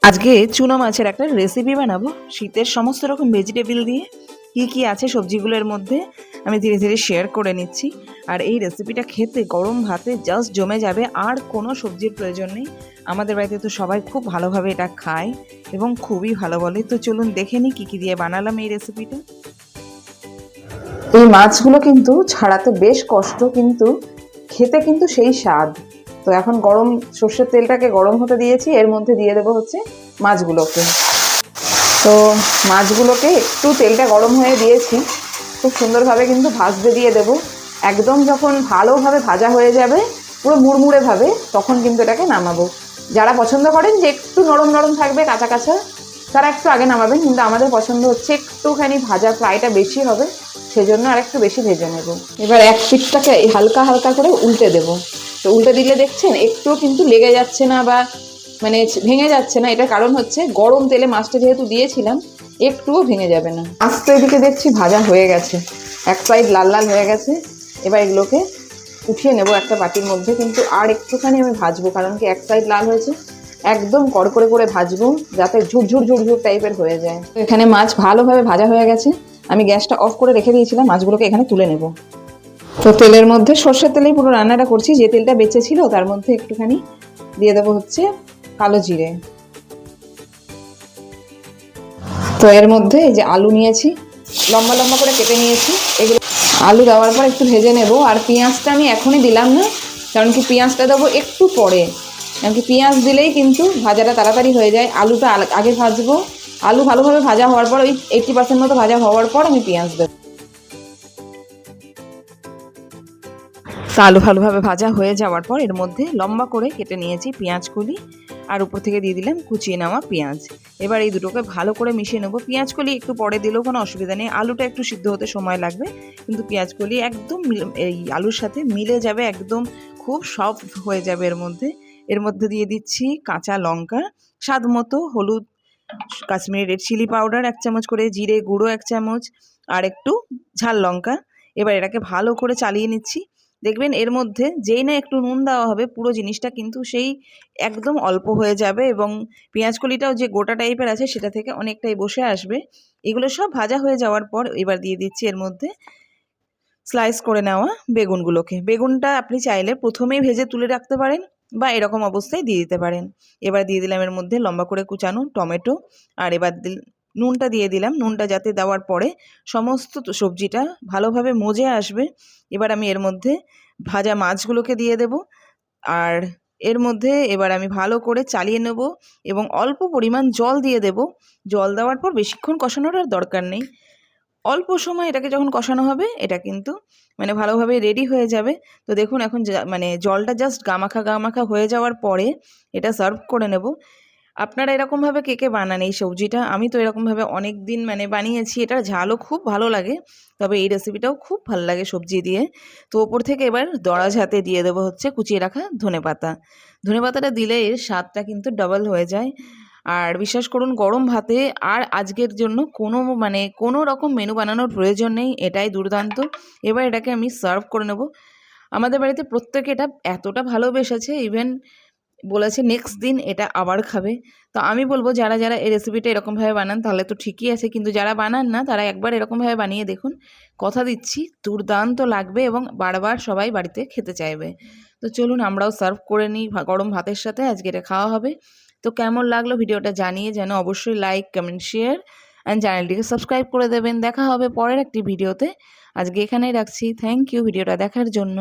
আজকে চুনো মাছের একটা রেসিপি বানাবো শীতের সমস্ত রকম ভেজিটেবল দিয়ে। কি কি আছে সবজিগুলোর মধ্যে আমি ধীরে ধীরে শেয়ার করে নিচ্ছি। আর এই রেসিপিটা খেতে গরম ভাতে জাস্ট জমে যাবে, আর কোনো সবজির প্রয়োজন নেই। আমাদের বাড়িতে তো সবাই খুব ভালোভাবে এটা খায় এবং খুবই ভালো বলে। তো চলুন দেখে নিই কী কী দিয়ে বানালাম এই রেসিপিটা। এই মাছগুলো কিন্তু ছাড়াতে বেশ কষ্ট, কিন্তু খেতে কিন্তু সেই স্বাদ। তো এখন গরম সর্ষের তেলটাকে গরম হতে দিয়েছি, এর মধ্যে দিয়ে দেবো হচ্ছে মাছগুলোকে। তো মাছগুলোকে একটু তেলটা গরম হয়ে দিয়েছি, খুব সুন্দরভাবে কিন্তু ভাজতে দিয়ে দেবো। একদম যখন ভালোভাবে ভাজা হয়ে যাবে, পুরো মুড়মুড়ে ভাবে, তখন কিন্তু এটাকে নামাবো। যারা পছন্দ করেন যে একটু নরম নরম থাকবে কাঁচা কাঁচা, তারা একটু আগে নামাবেন, কিন্তু আমাদের পছন্দ হচ্ছে একটুখানি ভাজা ফ্রাইটা বেশি হবে, সেজন্য আর একটু বেশি ভেজে নেব। এবার এক পিঠটাকে হালকা হালকা করে উল্টে দেবো। তো উল্টে দিলে দেখছেন একটুও কিন্তু লেগে যাচ্ছে না বা মানে ভেঙে যাচ্ছে না। এটার কারণ হচ্ছে গরম তেলে মাছটা যেহেতু দিয়েছিলাম, একটুও ভেঙে যাবে না। মাছ তো এদিকে দেখছি ভাজা হয়ে গেছে, এক সাইড লাল লাল হয়ে গেছে। এবার এগুলোকে উঠিয়ে নেব একটা বাটির মধ্যে, কিন্তু আর একটুখানি আমি ভাজবো, কারণ কি এক সাইড লাল হয়েছে, একদম কড়কড়ে করে ভাজবো যাতে ঝুরঝুর ঝুরঝুর টাইপের হয়ে যায়। তো এখানে মাছ ভালোভাবে ভাজা হয়ে গেছে, আমি গ্যাসটা অফ করে রেখে দিয়েছিলাম। মাছগুলোকে এখানে তুলে নেব। তো তেলের মধ্যে সর্ষের তেলেই পুরো রান্নাটা করছি, যে তেলটা বেঁচে ছিল তার মধ্যে একটুখানি দিয়ে দেবো হচ্ছে কালো জিরে। তো এর মধ্যে এই যে আলু নিয়েছি, লম্বা লম্বা করে কেটে নিয়েছি, এগুলো আলু দেওয়ার পর একটু ভেজে নেব। আর পেঁয়াজটা আমি এখনই দিলাম না, কারণ কি পেঁয়াজটা দেবো একটু পরে, কারণ কি পেঁয়াজ দিলেই কিন্তু ভাজাটা তাড়াতাড়ি হয়ে যায়। আলুটা আগে ভাজবো, আলু ভালোভাবে ভাজা হওয়ার পর, ওই 80% মতো ভাজা হওয়ার পর আমি পেঁয়াজ দেবো। তো আলু ভালোভাবে ভাজা হয়ে যাওয়ার পর এর মধ্যে লম্বা করে কেটে নিয়েছি পেঁয়াজকলি, আর উপর থেকে দিয়ে দিলাম কুচিয়ে নেওয়া পেঁয়াজ। এবার এই দুটোকে ভালো করে মিশিয়ে নেবো। পেঁয়াজকলি একটু পরে দিলেও কোনো অসুবিধা নেই, আলুটা একটু সিদ্ধ হতে সময় লাগবে, কিন্তু পেঁয়াজকলি একদম এই আলুর সাথে মিলে যাবে, একদম খুব সফট হয়ে যাবে। এর মধ্যে দিয়ে দিচ্ছি কাঁচা লঙ্কা, স্বাদ মতো হলুদ, কাশ্মীরি রেড চিলি পাউডার 1 চামচ করে, জিরে গুঁড়ো 1 চামচ, আর একটু ঝাল লঙ্কা। এবার এটাকে ভালো করে চালিয়ে নিচ্ছি। দেখবেন এর মধ্যে যেই না একটু নুন দেওয়া হবে, পুরো জিনিসটা কিন্তু সেই একদম অল্প হয়ে যাবে, এবং পেঁয়াজকলিটাও যে গোটা টাইপের আছে সেটা থেকে অনেকটাই বসে আসবে। এগুলো সব ভাজা হয়ে যাওয়ার পর এবার দিয়ে দিচ্ছি এর মধ্যে স্লাইস করে নেওয়া বেগুনগুলোকে। বেগুনটা আপনি চাইলে প্রথমেই ভেজে তুলে রাখতে পারেন, বা এরকম অবস্থায় দিয়ে দিতে পারেন। এবার দিয়ে দিলাম এর মধ্যে লম্বা করে কুচানো টমেটো, আর এবার নুনটা দিয়ে দিলাম। নুনটা যাতে দেওয়ার পরে সমস্ত সবজিটা ভালোভাবে মজে আসবে। এবার আমি এর মধ্যে ভাজা মাছগুলোকে দিয়ে দেব, আর এর মধ্যে এবার আমি ভালো করে চালিয়ে নেব, এবং অল্প পরিমাণ জল দিয়ে দেব। জল দেওয়ার পর বেশিক্ষণ কষানোর আর দরকার নেই, অল্প সময় এটাকে যখন কষানো হবে, এটা কিন্তু মানে ভালোভাবে রেডি হয়ে যাবে। তো দেখুন এখন মানে জলটা জাস্ট গামাখা গামাখা হয়ে যাওয়ার পরে এটা সার্ভ করে নেব। আপনারা এরকমভাবে কে কে বানান এই সবজিটা? আমি তো এরকমভাবে অনেক দিন মানে বানিয়েছি, এটার ঝালও খুব ভালো লাগে, তবে এই রেসিপিটাও খুব ভালো লাগে সবজি দিয়ে। তো ওপর থেকে এবার দরাজ হাতে দিয়ে দেবো হচ্ছে কুচিয়ে রাখা ধনেপাতা। ধনেপাতাটা দিলে এর স্বাদটা কিন্তু ডাবল হয়ে যায়। আর বিশ্বাস করুন গরম ভাতে আর আজকের জন্য কোনো রকম মেনু বানানোর প্রয়োজন নেই, এটাই দুর্দান্ত। এবার এটাকে আমি সার্ভ করে নেব। আমাদের বাড়িতে প্রত্যেকে এটা এতটা ভালোবেসেছে, ইভেন বলেছে নেক্সট দিন এটা আবার খাবে। তো আমি বলবো যারা যারা এই রেসিপিটা এরকমভাবে বানান তাহলে তো ঠিকই আছে, কিন্তু যারা বানান না তারা একবার এরকমভাবে বানিয়ে দেখুন, কথা দিচ্ছি দুর্দান্ত লাগবে এবং বারবার সবাই বাড়িতে খেতে চাইবে। তো চলুন আমরাও সার্ভ করে নিই গরম ভাতের সাথে, আজকে এটা খাওয়া হবে। তো কেমন লাগলো ভিডিওটা জানিয়ে যেন অবশ্যই লাইক কমেন্ট শেয়ার অ্যান্ড চ্যানেলটিকে সাবস্ক্রাইব করে দেবেন। দেখা হবে পরের একটি ভিডিওতে, আজকে এখানেই রাখছি। থ্যাংক ইউ ভিডিওটা দেখার জন্য।